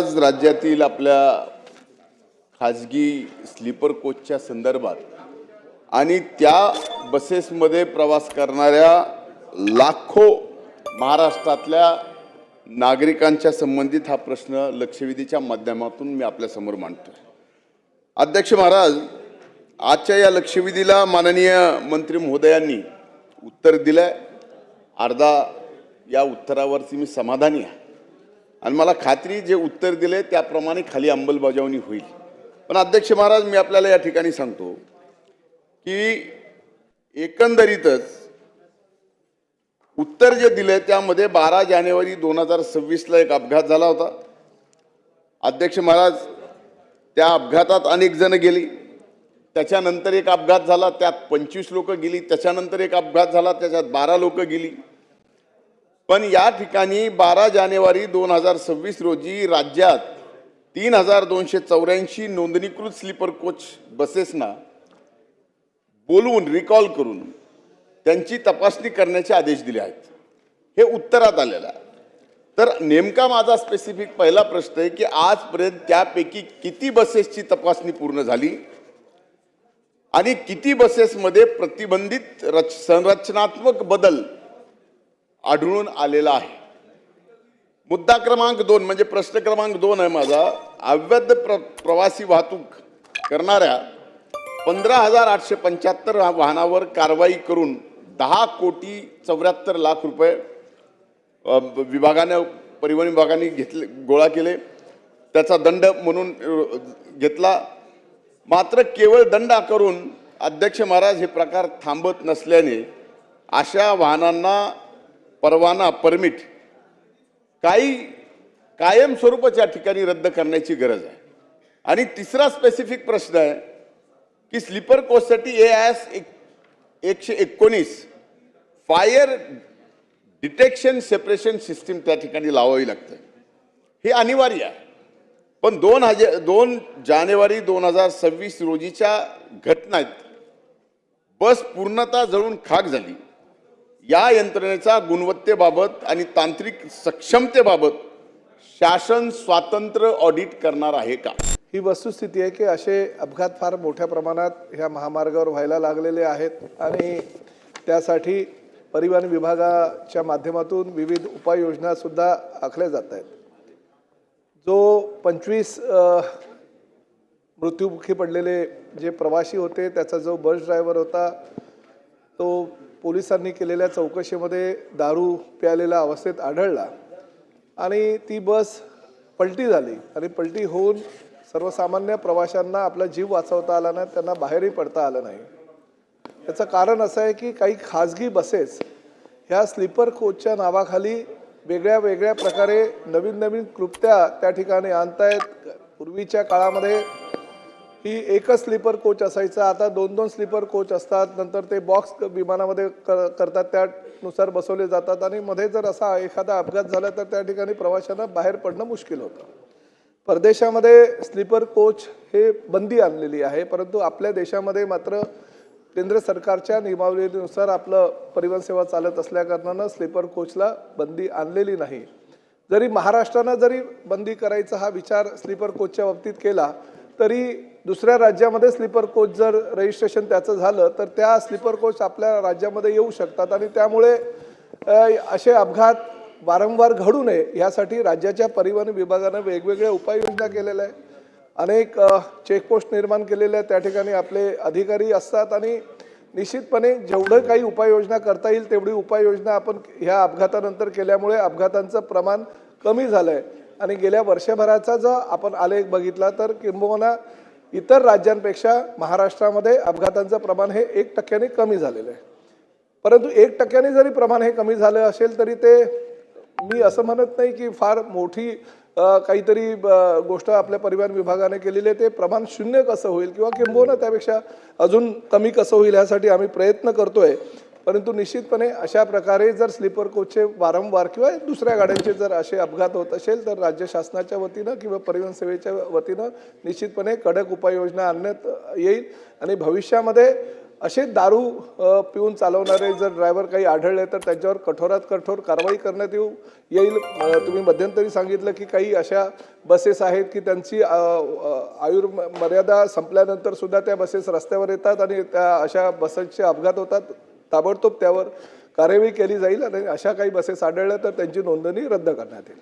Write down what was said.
महाराज राज्यातील आपल्या खाजगी स्लीपर कोचच्या संदर्भात आणि त्या बसेसमध्ये प्रवास करणाऱ्या लाखो महाराष्ट्रातल्या नागरिकांच्या संबंधित हा प्रश्न लक्षवेधीच्या माध्यमातून मी आपल्या समोर मांडतोय। अध्यक्ष महाराज, आजच्या या लक्षवेधीला माननीय मंत्री महोदयांनी उत्तर दिलंय। अर्धा या उत्तरावरती मी समाधानी आहे आणि मला खात्री जे उत्तर दिले त्याप्रमाणे खाली अंमलबजावणी होईल। पण अध्यक्ष महाराज, मी आपल्याला या ठिकाणी सांगतो की एकंदरीतच उत्तर जे दिले त्यामध्ये 12 जानेवारी 2026 ला एक अपघात झाला होता। अध्यक्ष महाराज, त्या अपघातात अनेक जण गेली। त्याच्यानंतर एक अपघात झाला, त्यात 25 लोक गेली। त्याच्यानंतर एक अपघात झाला, त्याच्यात 12 लोक गेली। पण या ठिकाणी 12 जानेवारी 2026 रोजी राज्यात 3284 नोंदणीकृत स्लीपर कोच बसेसना बोलवून रिकॉल करून त्यांची तपासणी करण्याचे आदेश दिले आहेत। हे उत्तरात आलेलं आहे। तर नेमका माझा स्पेसिफिक पहिला प्रश्न आहे की आजपर्यंत त्यापैकी किती बसेसची तपासणी पूर्ण झाली आणि किती बसेसमध्ये प्रतिबंधित संरचनात्मक बदल आढळून आलेला आहे। मुद्दा क्रमांक 2 म्हणजे प्रश्न क्रमांक 2 आहे माझा। अवैध प्रवासी वाहतूक करणाऱ्या 15,875 वाहनावर कारवाई करून 10,74,00,000 रुपये परिवहन विभागाने गोळा केले। त्याचा दंड म्हणून घेतला। मात्र केवळ दंड करून अध्यक्ष महाराज हे प्रकार थांबत नसल्याने अशा वाहनांना परवाना परमिट काही कायम स्वरूपाच्या ठिकाणी रद्द करण्याची गरज आहे। आणि तिसरा स्पेसिफिक प्रश्न आहे की स्लीपर कोचसाठी AIS 119 fire detection separation system त्या ठिकाणी लावावी लागते। हे अनिवार्य आहे। पण 2 जानेवारी 2026 रोजीच्या घटनेत बस पूर्णतः जळून खाक झाली। या यंत्रणेचा गुणवत्तेबाबत आणि तांत्रिक सक्षमतेबाबत शासन स्वतंत्र ऑडिट करणार आहे का? ही वस्तुस्थिती आहे की असे अपघात फार मोठ्या प्रमाणात ह्या महामार्गावर व्हायला लागलेले आहेत आणि त्यासाठी परिवहन विभागाच्या माध्यमातून विविध उपाययोजना सुद्धा आखल्या जात आहेत। जो 25 मृत्युमुखी पडलेले जे प्रवासी होते त्याचा जो बस ड्रायव्हर होता तो पोलिसांनी केलेल्या चौकशीमध्ये दारू प्यालेल्या अवस्थेत आढळला आणि ती बस पलटी झाली आणि पलटी होऊन सर्वसामान्य प्रवाशांना आपला जीव वाचवता आला नाही, त्यांना बाहेरही पडता आलं नाही। याचं कारण असं आहे की काही खाजगी बसेस ह्या स्लीपर कोचच्या नावाखाली वेगळ्या वेगळ्या प्रकारे नवीन कृत्या त्या ठिकाणी आणतायत। पूर्वीच्या काळामध्ये ही एकच स्लीपर कोच असायचा, आता 2-2 स्लीपर कोच असतात। नंतर ते बॉक्स विमानामध्ये करतात, त्यानुसार बसवले जातात आणि मध्ये जर असा एखादा अपघात झाला तर त्या ठिकाणी प्रवाशांना बाहेर पडणं मुश्किल होतं। परदेशामध्ये स्लीपर कोच हे बंदी आणलेली आहे, परंतु आपल्या देशामध्ये मात्र केंद्र सरकारच्या नियमावलीनुसार आपलं परिवहन सेवा चालत असल्याकारणानं स्लीपर कोचला बंदी आणलेली नाही। जरी महाराष्ट्रानं जरी बंदी करायचा हा विचार स्लीपर कोचच्या बाबतीत केला तरी दुसऱ्या राज्यामध्ये स्लीपर कोच जर रजिस्ट्रेशन त्याचं झालं तर त्या स्लीपर कोच आपल्या राज्यामध्ये येऊ शकतात आणि त्यामुळे असे अपघात वारंवार घडू नये यासाठी राज्याच्या परिवहन विभागानं वेगवेगळ्या उपाययोजना केलेल्या आहेत। अनेक चेकपोस्ट निर्माण केलेल्या आहेत, त्या ठिकाणी आपले अधिकारी असतात आणि निश्चितपणे जेवढं काही उपाययोजना करता येईल तेवढी उपाययोजना आपण ह्या अपघातानंतर केल्यामुळे अपघातांचं प्रमाण कमी झालं आहे आणि गेल्या वर्षभराचा जर आपण आलेख बघितला तर किंबहुना इतर राज्यांपेक्षा महाराष्ट्रामध्ये अपघातांचं प्रमाण हे 1% कमी झालेलं आहे। परंतु 1% जरी प्रमाण हे कमी झालं असेल तरी ते मी असं म्हणत नाही की फार मोठी काहीतरी गोष्ट आपल्या परिवहन विभागाने केलेली आहे। ते प्रमाण 0 कसं होईल किंवा किंबहुना त्यापेक्षा अजून कमी कसं होईल यासाठी आम्ही प्रयत्न करतोय। परंतु निश्चितपणे अशा प्रकारे जर स्लीपर कोचचे वारंवार किंवा दुसऱ्या गाड्यांचे जर असे अपघात होत असेल तर राज्य शासनाच्या वतीनं किंवा परिवहन सेवेच्या वतीनं निश्चितपणे कडक उपाययोजना आणण्यात येईल आणि भविष्यामध्ये असे दारू पिऊन चालवणारे जर ड्रायव्हर काही आढळले तर त्यांच्यावर कठोरात कठोर कारवाई करण्यात येईल. तुम्ही मध्यंतरी सांगितलं की काही अशा बसेस आहेत की त्यांची आयुर्मर्यादा संपल्यानंतर सुद्धा त्या बसेस रस्त्यावर येतात आणि त्या अशा बसेसचे अपघात होतात. ताबडतोब त्यावर कार्यवाही केली जाईल आणि अशा काही बसेस आढळल्या तर त्यांची नोंदणी रद्द करण्यात येईल.